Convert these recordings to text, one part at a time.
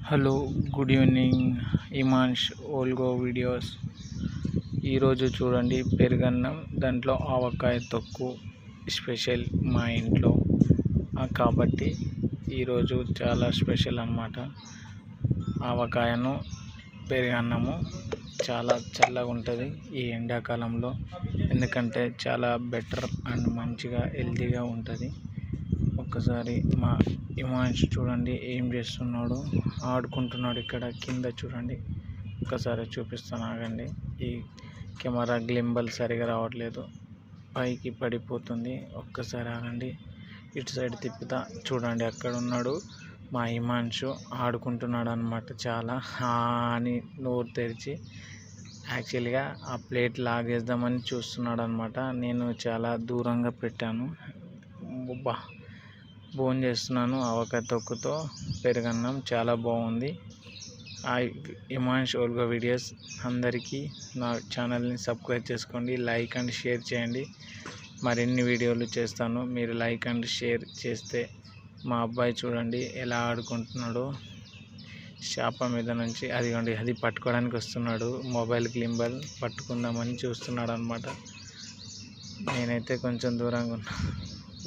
Hello, good evening. Imansh vlog videos. ఈరోజు చూడండి పెరుగన్నం, దాంట్లో ఆవకాయ తొక్కు స్పెషల్ మా ఇంట్లో. కాబట్టి ఈరోజు చాలా స్పెషల్ అన్నమాట. ఆవకాయను పెరుగన్నము చాలా చల్లగా ఉంటుంది ఈ ఎండాకాలంలో, ఎందుకంటే చాలా బెటర్ అండ్ మంచిగా హెల్తీగా ఉంటుంది. ఒక్కసారి మా ఇమాన్ష్ చూడండి ఏం చేస్తున్నాడు, ఆడుకుంటున్నాడు. ఇక్కడ కింద చూడండి, ఒక్కసారి చూపిస్తాను ఆగండి. ఈ కెమెరా గ్లింబల్ సరిగా రావట్లేదు, పైకి పడిపోతుంది. ఒక్కసారి ఆగండి, ఇటు సైడ్ తిప్పుతా చూడండి. అక్కడ ఉన్నాడు మా ఇమాన్షు, ఆడుకుంటున్నాడు అన్నమాట. చాలా అని నోరు తెరిచి యాక్చువల్గా ఆ ప్లేట్ లాగేద్దామని చూస్తున్నాడు అనమాట. నేను చాలా దూరంగా పెట్టాను. భోజనం చేస్తున్నాను ఆవకాయ తొక్కుతో పెరుగన్నం, చాలా బాగుంది. ఇమాన్ష్ ఓల్గో వీడియోస్ అందరికీ నా ఛానల్ని సబ్స్క్రైబ్ చేసుకోండి, లైక్ అండ్ షేర్ చేయండి. మరిన్ని వీడియోలు చేస్తాను, మీరు లైక్ అండ్ షేర్ చేస్తే. మా అబ్బాయి చూడండి ఎలా ఆడుకుంటున్నాడో, చేప మీద నుంచి అది పట్టుకోవడానికి వస్తున్నాడు. మొబైల్ గ్లింబల్ పట్టుకుందామని చూస్తున్నాడు అనమాట. నేనైతే కొంచెం దూరంగా ఉన్నా.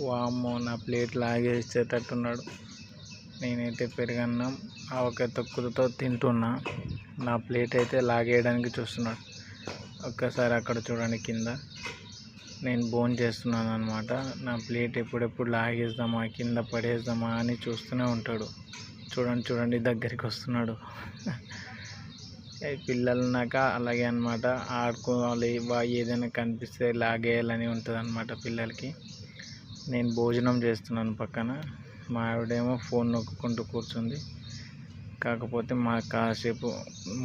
వామ్మో, నా ప్లేట్ లాగేసేటట్టున్నాడు. నేనైతే పెరుగన్నం ఆవకాయ తొక్కులతో తింటున్నా, నా ప్లేట్ అయితే లాగేయడానికి చూస్తున్నాడు. ఒక్కసారి అక్కడ చూడండి కింద, నేను భోజనం చేస్తున్నాను అనమాట. నా ప్లేట్ ఎప్పుడెప్పుడు లాగేద్దామా, కింద పడేద్దామా అని చూస్తూనే ఉంటాడు. చూడండి దగ్గరికి వస్తున్నాడు. పిల్లలున్నాక అలాగే అనమాట, ఆడుకోవాలి, ఏదైనా కనిపిస్తే లాగేయాలని ఉంటుంది అనమాట పిల్లలకి. నేను భోజనం చేస్తున్నాను పక్కన, మా ఆవిడేమో ఫోన్ నొక్కుంటూ కూర్చుంది. కాకపోతే కాసేపు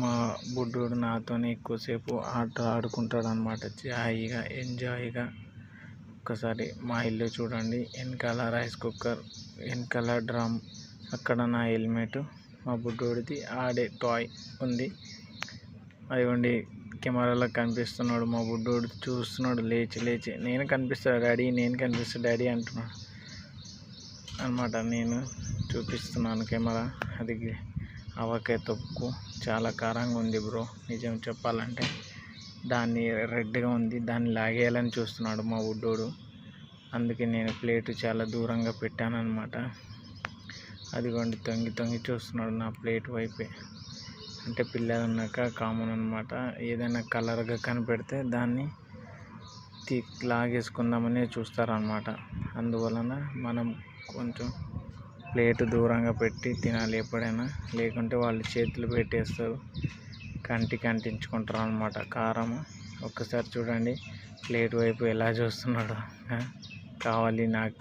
మా బుడ్డోడు నాతోనే ఎక్కువసేపు ఆట ఆడుకుంటాడు అనమాట, హాయిగా ఎంజాయ్గా. ఒక్కసారి మా ఇల్లు చూడండి, వెనకాల రైస్ కుక్కర్, వెనకాల డ్రమ్, అక్కడ నా హెల్మెట్, మా బుడ్డోడిది ఆడే టాయ్ ఉంది. అదిగోండి కెమెరాలో కనిపిస్తున్నాడు మా బుడ్డోడు, చూస్తున్నాడు లేచి నేను కనిపిస్తాడు డాడీ అంటున్నాడు అనమాట. నేను చూపిస్తున్నాను కెమెరా. అది ఆవకాయ తొక్కు చాలా కారంగా ఉంది బ్రో, నిజం చెప్పాలంటే. దాన్ని రెడ్గా ఉంది, దాన్ని లాగేయాలని చూస్తున్నాడు మా బుడ్డోడు. అందుకే నేను ప్లేటు చాలా దూరంగా పెట్టాను అనమాట. అదిగోండి తొంగి చూస్తున్నాడు నా ప్లేట్ వైపే. అంటే పిల్లలు ఉన్నాక కామన్ అనమాట, ఏదైనా కలర్గా కనిపెడితే దాన్ని లాగేసుకుందామని చూస్తారనమాట. అందువలన మనం కొంచెం ప్లేట్ దూరంగా పెట్టి తినాలి ఎప్పుడైనా, లేకుంటే వాళ్ళు చేతులు పెట్టేస్తారు, కంటికి అంటించుకుంటారు అనమాట కారం. ఒక్కసారి చూడండి ప్లేట్ వైపు ఎలా చూస్తున్నాడు, నాకు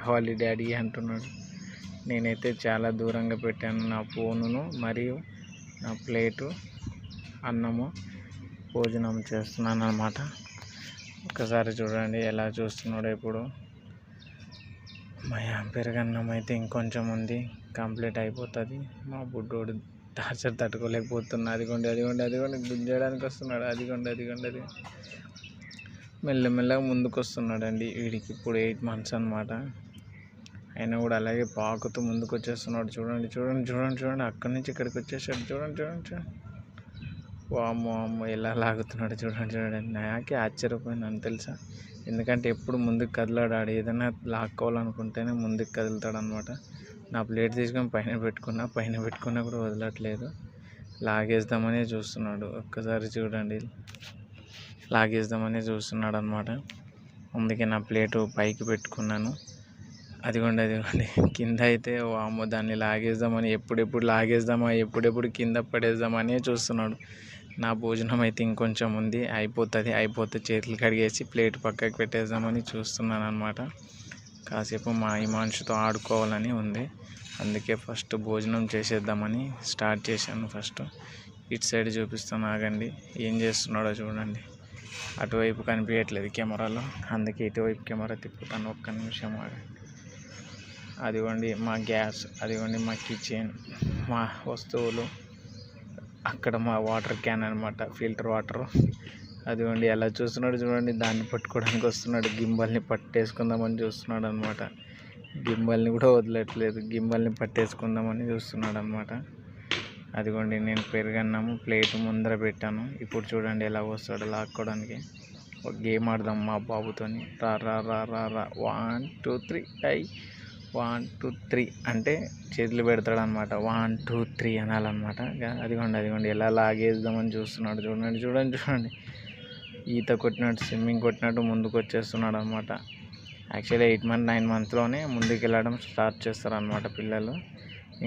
కావాలి డాడీ అంటున్నాడు. నేనైతే చాలా దూరంగా పెట్టాను నా ఫోనును మరియు నా ప్లేటు, అన్నము భోజనం చేస్తున్నాను అన్నమాట. ఒక్కసారి చూడండి ఎలా చూస్తున్నాడో. ఇప్పుడు పెరుగన్నం అయితే ఇంకొంచెం ఉంది, కంప్లీట్ అయిపోతుంది. మా బుడ్డోడు టార్చర్ తట్టుకోలేకపోతున్నా. అదిగోండి గుంజడానికి వస్తున్నాడు. అదిగోండి మెల్లగా ముందుకు వస్తున్నాడండి. వీడికి ఇప్పుడు 8 months అన్నమాట. అయినా కూడా అలాగే పాకుతూ ముందుకు వచ్చేస్తున్నాడు. చూడండి అక్కడి నుంచి ఇక్కడికి వచ్చేసాడు. చూడండి వామ్మో ఎలా లాగుతున్నాడు చూడండి. నాకే ఆశ్చర్యపోయిందని తెలుసా, ఎందుకంటే ఎప్పుడు ముందుకు కదలాడు. ఏదైనా లాక్కోవాలనుకుంటేనే ముందుకు కదులుతాడు అనమాట. నా ప్లేట్ తీసుకొని పైన పెట్టుకున్నా కూడా వదలట్లేదు, లాగేద్దామని చూస్తున్నాడు. ఒక్కసారి చూడండి, లాగేద్దామని చూస్తున్నాడు అనమాట. అందుకే నా ప్లేటు పైకి పెట్టుకున్నాను. అదిగోండి కింద అయితే వామ్మో, దాన్ని లాగేద్దామని ఎప్పుడెప్పుడు కింద పడేద్దామని చూస్తున్నాడు. నా భోజనం అయితే ఇంకొంచెం ఉంది, అయిపోతే చేతులు కడిగేసి ప్లేట్ పక్కకి పెట్టేద్దామని చూస్తున్నాను అనమాట. కాసేపు మా ఇమాన్షుతో ఆడుకోవాలని ఉంది, అందుకే ఫస్ట్ భోజనం చేసేద్దామని స్టార్ట్ చేశాను. ఫస్ట్ ఇటు సైడ్ చూపిస్తాను ఆగండి, ఏం చేస్తున్నాడో చూడండి. అటువైపు కనిపించట్లేదు కెమెరాలో, అందుకే ఇటువైపు కెమెరా తిప్పుతాను. ఒక్క నిమిషం ఆగండి. అదిగోండి మా గ్యాస్, అదిగోండి మా కిచెన్, మా వస్తువులు, అక్కడ మా వాటర్ క్యాన్ అనమాట, ఫిల్టర్ వాటర్. అదిగోండి ఎలా చూస్తున్నాడు చూడండి, దాన్ని పట్టుకోవడానికి వస్తున్నాడు. గింబల్ని పట్టేసుకుందామని చూస్తున్నాడు అనమాట. గింబల్ని కూడా వదలట్లేదు, గింబల్ని పట్టేసుకుందామని చూస్తున్నాడు అనమాట. అదిగోండి నేను పెరుగన్నాము ప్లేట్ ముందర పెట్టాను. ఇప్పుడు చూడండి ఎలా వస్తాడో లాక్కోవడానికి. ఒక గేమ్ ఆడదాం మా బాబుతోని. రా రా రా రా రా 1 2 3 ఐ 1 2 3 అంటే చేతులు పెడతాడు అనమాట. 1 2 3 అనాలన్నమాట. అదిగోండి ఎలా లాగేద్దామని చూస్తున్నాడు. చూడండి ఈత కొట్టినట్టు స్విమ్మింగ్ కొట్టినట్టు ముందుకు వచ్చేస్తున్నాడు అనమాట. యాక్చువల్లీ 8 మంత్ 9 మంత్లోనే ముందుకు వెళ్ళడం స్టార్ట్ చేస్తారనమాట పిల్లలు.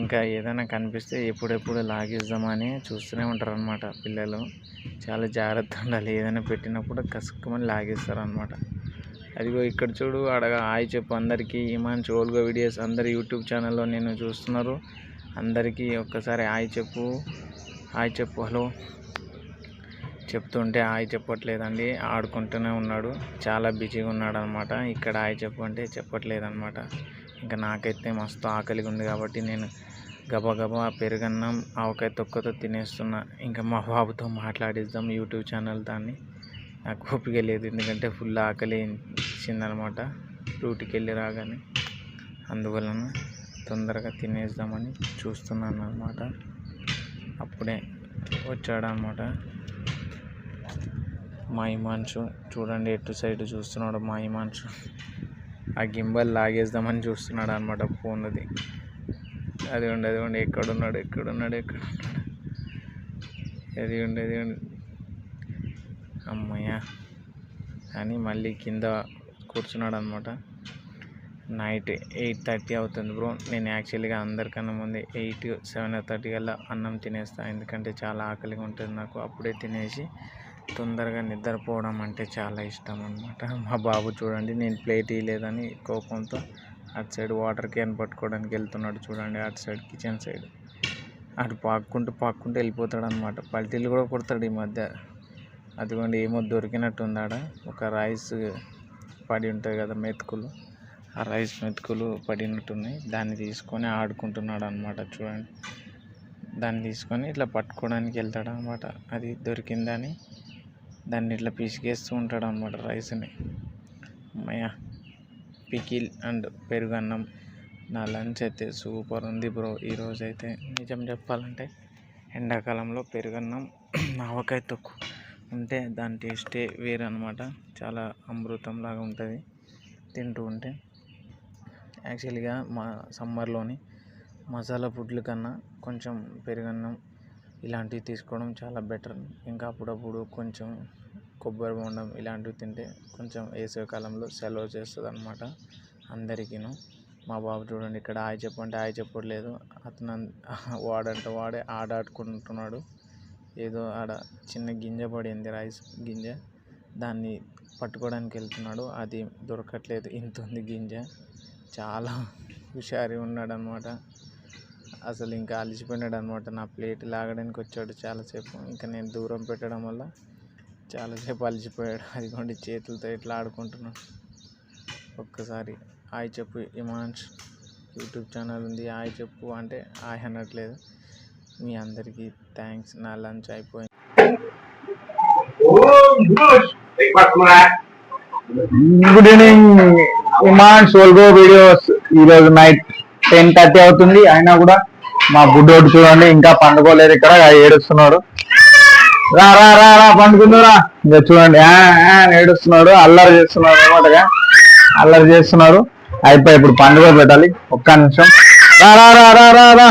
ఇంకా ఏదైనా కనిపిస్తే ఎప్పుడెప్పుడు లాగేద్దామని చూస్తూనే ఉంటారు అనమాట పిల్లలు. చాలా జాగ్రత్త ఉండాలి. ఏదైనా పెట్టినప్పుడు కసుక్కుమని లాగేస్తారనమాట. అదిగో ఇక్కడ చూడు అడగా హాయ్ చెప్పు అందరికీ. ఇమాన్ ఓల్గో వీడియోస్ అందరు యూట్యూబ్ ఛానల్లో నేను చూస్తున్నారు. అందరికీ ఒక్కసారి హాయ్ చెప్పు హలో చెప్తుంటే హాయ్ చెప్పట్లేదండి. ఆడుకుంటూనే ఉన్నాడు. చాలా బిజీగా ఉన్నాడు అనమాట. ఇక్కడ హాయ్ చెప్పు అంటే చెప్పట్లేదన్నమాట. ఇంకా నాకైతే మస్తు ఆకలిగా ఉంది కాబట్టి నేను గబగబా పెరుగన్నం ఆవకాయ తొక్కతో తినేస్తున్నా. ఇంకా మా బాబుతో మాట్లాడిద్దాం యూట్యూబ్ ఛానల్ దాన్ని. నాకు ఓపిక లేదు, ఎందుకంటే ఫుల్ ఆకలి ఇచ్చిందనమాట డ్యూటీకి వెళ్ళి రాగానే. అందువలన తొందరగా తినేద్దామని చూస్తున్నాను అనమాట. అప్పుడే వచ్చాడనమాట మా హిమాంశు. చూడండి ఎటు సైడ్ చూస్తున్నాడు మా హిమాంశు. ఆ గింబల్ లాగేద్దామని చూస్తున్నాడు అనమాట ఫోన్ది. అదిగోండి ఎక్కడున్నాడు అదిగోండి అమ్మయ్య అని మళ్ళీ కింద కూర్చున్నాడు అనమాట. నైట్ 8:30 అవుతుంది బ్రో. నేను యాక్చువల్గా అందరికన్నా ముందే 8 7:30 కల్లా అన్నం తినేస్తాను. ఎందుకంటే చాలా ఆకలిగా ఉంటుంది నాకు. అప్పుడే తినేసి తొందరగా నిద్రపోవడం అంటే చాలా ఇష్టం అనమాట. మా బాబు చూడండి నేను ప్లేట్ ఇవ్వలేదని కోపంతో అటు సైడ్ వాటర్ క్యాన్ పట్టుకోవడానికి వెళ్తున్నాడు. చూడండి అటు సైడ్ కిచెన్ సైడ్ అటు పాక్కుంటూ వెళ్ళిపోతాడు అనమాట. పల్టీలు కూడా కొడతాడు ఈ మధ్య. అదిగోండి ఏమో దొరికినట్టుంది ఆడ. ఒక రైస్ పడి ఉంటుంది కదా మెతుకులు, ఆ రైస్ మెతుకులు పడినట్టున్నాయి. దాన్ని తీసుకొని ఆడుకుంటున్నాడు అనమాట. చూడండి దాన్ని తీసుకొని ఇట్లా పట్టుకోవడానికి వెళ్తాడు అనమాట. అది దొరికిందని దాన్ని ఇట్లా పిసికేస్తూ ఉంటాడు అనమాట రైస్ని. అమ్మయ్య పికిల్ అండ్ పెరుగన్నం. నా లంచ్ అయితే సూపర్ ఉంది బ్రో ఈరోజు అయితే. నిజం చెప్పాలంటే ఎండాకాలంలో పెరుగన్నం ఆవకాయ తొక్కు ఉంటే దాని టేస్టే వేరు అనమాట. చాలా అమృతంలాగా ఉంటుంది తింటూ ఉంటే. యాక్చువల్గా మా సమ్మర్లోని మసాలా ఫుడ్ల కన్నా కొంచెం పెరుగన్నం ఇలాంటివి తీసుకోవడం చాలా బెటర్. ఇంకా అప్పుడప్పుడు కొంచెం కొబ్బరి బొండం ఇలాంటివి తింటే కొంచెం వేసవికాలంలో సెలవు చేస్తుంది అనమాట అందరికీను. మా బాబు చూడండి ఇక్కడ హాయ్ చెప్పంటే హాయ్ చెప్పట్లేదు. అతను వాడే ఆడుకుంటున్నాడు. ఏదో ఆడ చిన్న గింజ పడింది, రైస్ గింజ. దాన్ని పట్టుకోవడానికి వెళ్తున్నాడు. అది దొరకట్లేదు. ఇంత ఉంది గింజ. చాలా హుషారుగా ఉన్నాడు అనమాట. అసలు ఇంకా అలిసిపోయినాడు అనమాట. నా ప్లేట్ లాగడానికి వచ్చాడు చాలాసేపు. ఇంకా నేను దూరం పెట్టడం వల్ల చాలాసేపు అలిసిపోయాడు. అదిగోండి చేతులతో ఇట్లా ఆడుకుంటున్నాడు. ఒక్కసారి హాయ్ చెప్పు ఇమాన్స్ యూట్యూబ్ ఛానల్ ఉంది హాయ్ చెప్పు అంటే హాయ్ అనట్లేదు. మీ అందరికీ థ్యాంక్స్. నా లంచ్ అయిపోయింది. Good evening Imans vlog videos. ఈరోజు నైట్ 10:30 అవుతుంది. అయినా కూడా మా బుడ్డోడు చూడండి ఇంకా పండుకోలేదు. ఇక్కడ ఏడుస్తున్నాడు. రా రా రా రా పండుకుందురా. ఇంకా చూడండి ఏడుస్తున్నాడు, అల్లరి చేస్తున్నాడు అనమాటగా. అల్లరి చేస్తున్నాడు. అయిపోయి ఇప్పుడు పండుగ పెట్టాలి. ఒక్క నిమిషం. రా రా రా రా రా రా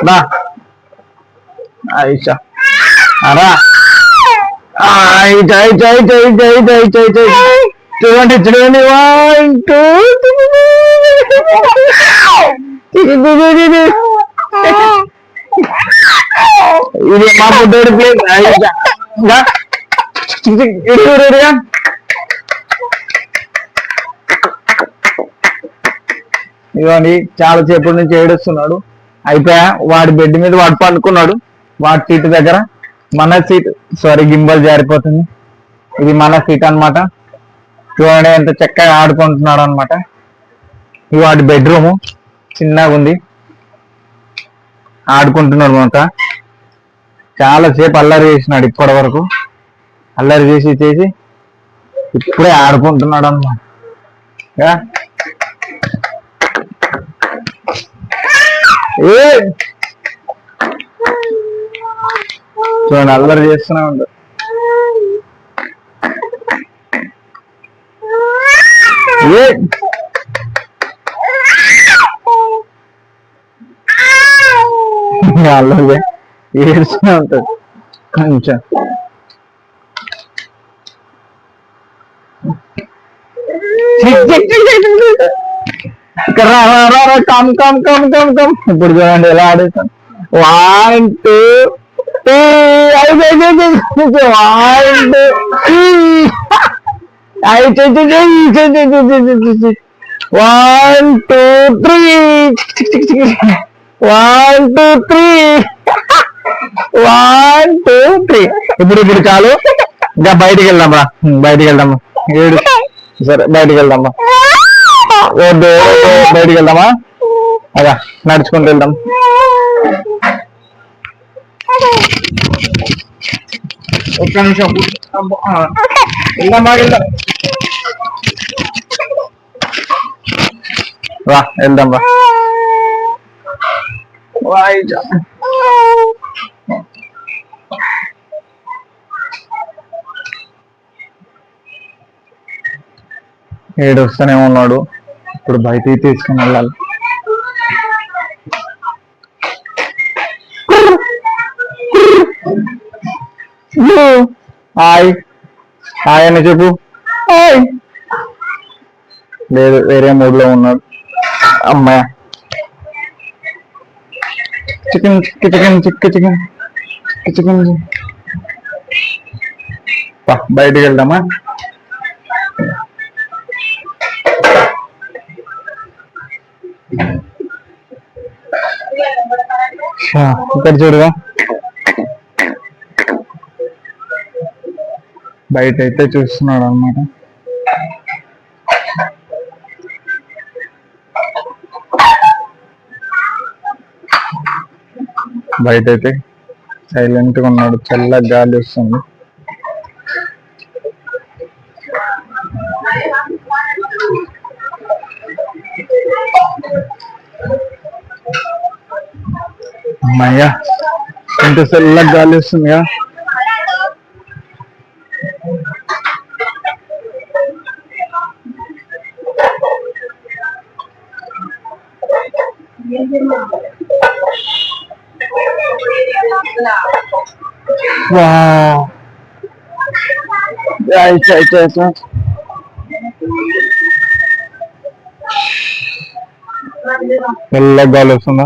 రా ఐషా రా. చూడండి చూడండి 1 2 ఇది మా బుడ్డోడి ప్లేస్. ఇదిగోండి చాలా సేపటి నుంచి ఏడుస్తున్నాడు. అయిపోయా వాడి బెడ్ మీద వాడు పండుకున్నాడు. వాడి సీట్ దగ్గర మన సీట్ గింబల్ జారిపోతుంది. ఇది మన సీట్ అనమాట. చూడండి ఎంత చక్కగా ఆడుకుంటున్నాడు అనమాట. ఇది వాడి బెడ్రూమ్ చిన్నగా ఉంది. ఆడుకుంటున్నాడు అనమాట. చాలా సేపు అల్లరి చేసినాడు. ఇప్పటి వరకు అల్లరి చేసి ఇప్పుడే ఆడుకుంటున్నాడు అనమాట. చూడండి అల్లరి చేస్తూనే ఉంటారు. అల్లరి ఏడుస్తూనే ఉంటాడు కొంచెం. Come come come come come. ఇప్పుడు చూడండి ఎలా ఆడేస్తాను. 1 2 3 1 2 3 1 2 3 1 2 3. ఇప్పుడు చాలు, ఇంకా బయటికి వెళ్దామా, బయటికి వెళ్దామా. ఏడు సరే బయటికి వెళ్దామా, వద్దు బయటికి వెళ్దామా, అదా నడుచుకుంటూ వెళ్దాం. ఒక్క నిమిషం వెళ్దాం, బాగా వెళ్దాం, రా వెళ్దాం రా. ఏడు వస్తూనే ఉన్నాడు, ఇప్పుడు బయటికి తీసుకుని వెళ్ళాలి. హాయ్ హాయ్ అని చెప్పు. హాయ్ లేదు, వేరే మూడ్ లో ఉన్నాడు. అమ్మాయి chicken chicken chicken chicken chicken. బయటికి వెళ్దామా. ఇక్కడ చూడగా బయట అయితే చూస్తున్నాడు అన్నమాట. బయట అయితే సైలెంట్ గా ఉన్నాడు, చల్లగా గాలి వస్తుంది. అమ్మయ్యా ఎంత చల్లగా గాలి వస్తుందిగా. చల్లగా గాలి వస్తుందా.